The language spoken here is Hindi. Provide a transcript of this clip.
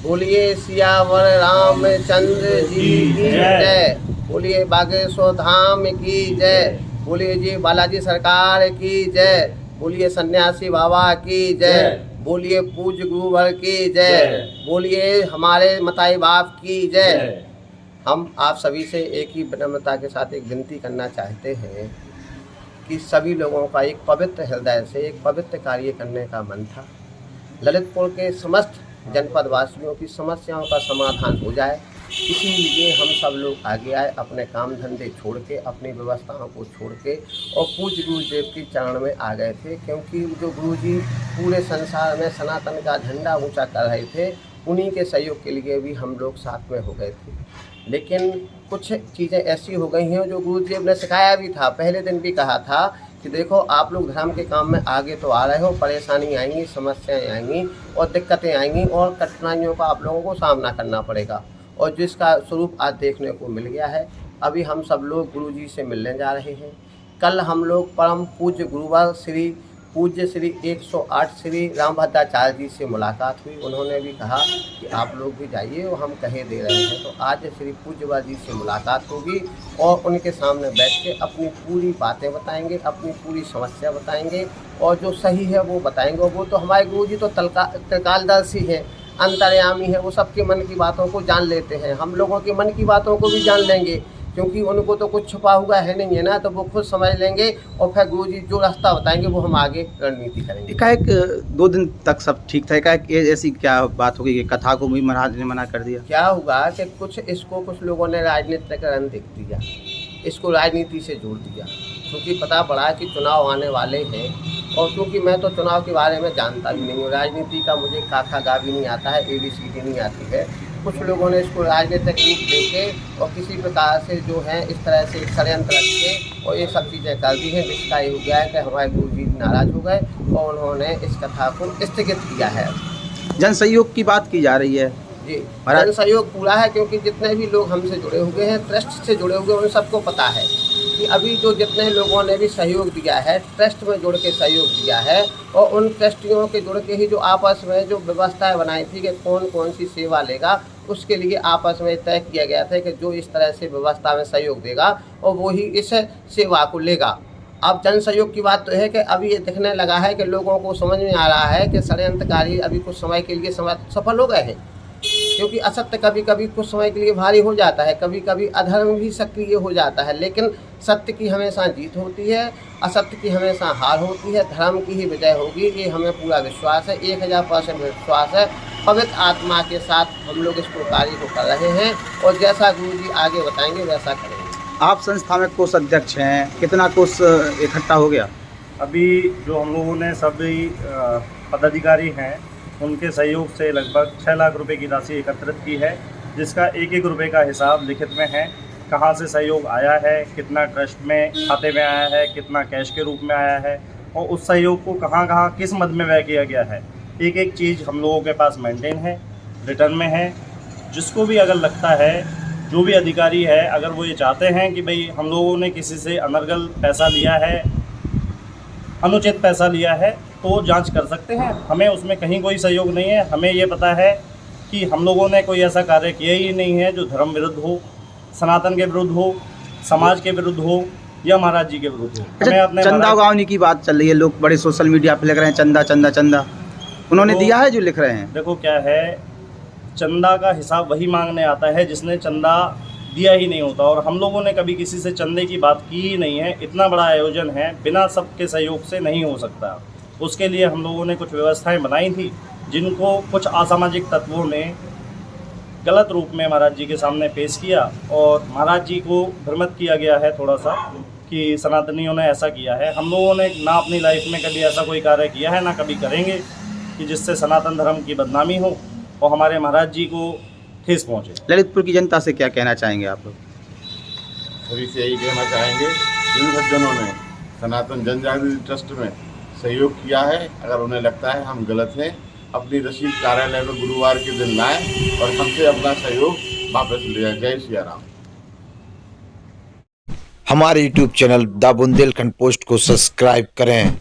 बोलिए सियावर रामचंद्र जी की जय। बोलिए बागेश्वर धाम की जय। बोलिए जी बालाजी सरकार की जय। बोलिए सन्यासी बाबा की जय। बोलिए पूज्य गुरुवर की जय। बोलिए हमारे मताई बाप की जय। हम आप सभी से एक ही विनम्रता के साथ एक विनती करना चाहते हैं कि सभी लोगों का एक पवित्र हृदय से एक पवित्र कार्य करने का मन था। ललितपुर के समस्त जनपद वासियों की समस्याओं का समाधान हो जाए, इसीलिए हम सब लोग आगे आए, अपने काम धंधे छोड़ के, अपनी व्यवस्थाओं को छोड़ के और पूज्य गुरुदेव के चरण में आ गए थे। क्योंकि जो गुरुजी पूरे संसार में सनातन का झंडा ऊंचा कर रहे थे, उन्हीं के सहयोग के लिए भी हम लोग साथ में हो गए थे। लेकिन कुछ चीज़ें ऐसी हो गई हैं जो गुरुदेव ने सिखाया भी था, पहले दिन भी कहा था कि देखो आप लोग धर्म के काम में आगे तो आ रहे हो, परेशानी आएंगी, समस्याएं आएंगी और दिक्कतें आएंगी और कठिनाइयों का आप लोगों को सामना करना पड़ेगा, और जिसका स्वरूप आज देखने को मिल गया है। अभी हम सब लोग गुरुजी से मिलने जा रहे हैं। कल हम लोग परम पूज्य गुरुवर पूज्य श्री 108 श्री रामभद्राचार्य जी से मुलाकात हुई। उन्होंने भी कहा कि आप लोग भी जाइए और हम कहे दे रहे हैं। तो आज श्री पूज्यवा जी से मुलाकात होगी और उनके सामने बैठ के अपनी पूरी बातें बताएंगे, अपनी पूरी समस्या बताएंगे और जो सही है वो बताएंगे। और वो तो हमारे गुरु जी तो त्रिकालदर्शी है, अंतर्यामी है, वो सबके मन की बातों को जान लेते हैं। हम लोगों के मन की बातों को भी जान लेंगे, क्योंकि उनको तो कुछ छुपा हुआ है नहीं है ना, तो वो खुद समझ लेंगे और फिर गुरुजी जो रास्ता बताएंगे वो हम आगे रणनीति करेंगे। एकाएक 2 दिन तक सब ठीक था, एकाएक ऐसी क्या बात हो गई कि कथा को भी महाराज ने मना कर दिया? क्या होगा कि कुछ लोगों ने राजनीतिक रंग देख दिया, इसको राजनीति से जोड़ दिया, क्योंकि पता पड़ा कि चुनाव आने वाले हैं। और क्योंकि मैं तो चुनाव के बारे में जानता भी नहीं हूँ, राजनीति का मुझे काथा गा भी नहीं आता है, ABCD नहीं आती है। कुछ लोगों ने इसको राजनीतिक रूप देके और किसी प्रकार से जो है इस तरह से षड्यंत्र रख के और ये सब चीज़ें कर दी हैं, जिसका ये हो गया है कि हमारे गुरु जी नाराज़ हो गए और उन्होंने इस कथा को स्थगित किया है। जन सहयोग की बात की जा रही है जी, जन सहयोग पूरा है, क्योंकि जितने भी लोग हमसे जुड़े हुए हैं, ट्रस्ट से जुड़े हुए, उन सबको पता है कि अभी जो जितने लोगों ने भी सहयोग दिया है, ट्रस्ट में जुड़ के सहयोग दिया है और उन ट्रस्टियों के जुड़ के ही जो आपस में जो व्यवस्थाएं बनाई थी कि कौन कौन सी सेवा लेगा, उसके लिए आपस में तय किया गया था कि जो इस तरह से व्यवस्था में सहयोग देगा और वो ही इस सेवा को लेगा। अब जन सहयोग की बात तो है कि अभी ये दिखने लगा है कि लोगों को समझ में आ रहा है कि षड्यंत्रकारी अभी कुछ समय के लिए सफल हो गए हैं, क्योंकि असत्य कभी कभी कुछ समय के लिए भारी हो जाता है, कभी कभी अधर्म भी सक्रिय हो जाता है, लेकिन सत्य की हमेशा जीत होती है, असत्य की हमेशा हार होती है, धर्म की ही विजय होगी, ये हमें पूरा विश्वास है, 1000% विश्वास है। पवित्र आत्मा के साथ हम लोग इस कार्य को कर रहे हैं और जैसा गुरु जी आगे बताएंगे वैसा करेंगे। आप संस्था में कोष अध्यक्ष हैं, कितना कोष इकट्ठा हो गया? अभी जो हम लोगों ने सभी पदाधिकारी हैं उनके सहयोग से लगभग 6 लाख रुपए की राशि एकत्रित की है, जिसका एक रुपए का हिसाब लिखित में है। कहाँ से सहयोग आया है, कितना ट्रस्ट में खाते में आया है, कितना कैश के रूप में आया है और उस सहयोग को कहाँ कहाँ किस मद में व्यय किया गया है, एक चीज़ हम लोगों के पास मेंटेन है, रिटर्न में है। जिसको भी अगर लगता है, जो भी अधिकारी है, अगर वो ये चाहते हैं कि भाई हम लोगों ने किसी से अनर्गल पैसा लिया है, अनुचित पैसा लिया है, तो जांच कर सकते हैं। हमें उसमें कहीं कोई सहयोग नहीं है। हमें ये पता है कि हम लोगों ने कोई ऐसा कार्य किया ही नहीं है जो धर्म विरुद्ध हो, सनातन के विरुद्ध हो, समाज के विरुद्ध हो या महाराज जी के विरुद्ध हो। हमें अपने चंदा गाँवनी की बात चल रही है, लोग बड़े सोशल मीडिया पे लिख रहे हैं चंदा चंदा चंदा, उन्होंने दिया है जो लिख रहे हैं? देखो क्या है, चंदा का हिसाब वही मांगने आता है जिसने चंदा दिया ही नहीं होता, और हम लोगों ने कभी किसी से चंदे की बात की ही नहीं है। इतना बड़ा आयोजन है, बिना सबके सहयोग से नहीं हो सकता। उसके लिए हम लोगों ने कुछ व्यवस्थाएं बनाई थी, जिनको कुछ असामाजिक तत्वों ने गलत रूप में महाराज जी के सामने पेश किया और महाराज जी को भ्रमित किया गया है थोड़ा सा कि सनातनियों ने ऐसा किया है। हम लोगों ने ना अपनी लाइफ में कभी ऐसा कोई कार्य किया है, ना कभी करेंगे कि जिससे सनातन धर्म की बदनामी हो और हमारे महाराज जी को ठेस पहुँचे। ललितपुर की जनता से क्या कहना चाहेंगे आप लोग? सभी से यही कहना चाहेंगे, जिन सज्जनों ने सनातन जन जागृति ट्रस्ट में सहयोग किया है, अगर उन्हें लगता है हम गलत हैं, अपनी रसीद कार्यालय में गुरुवार के दिन लाएं और हमसे अपना सहयोग वापस ले जाए। जय सिया राम। हमारे YouTube channel the Bundelkhand post को सब्सक्राइब करें।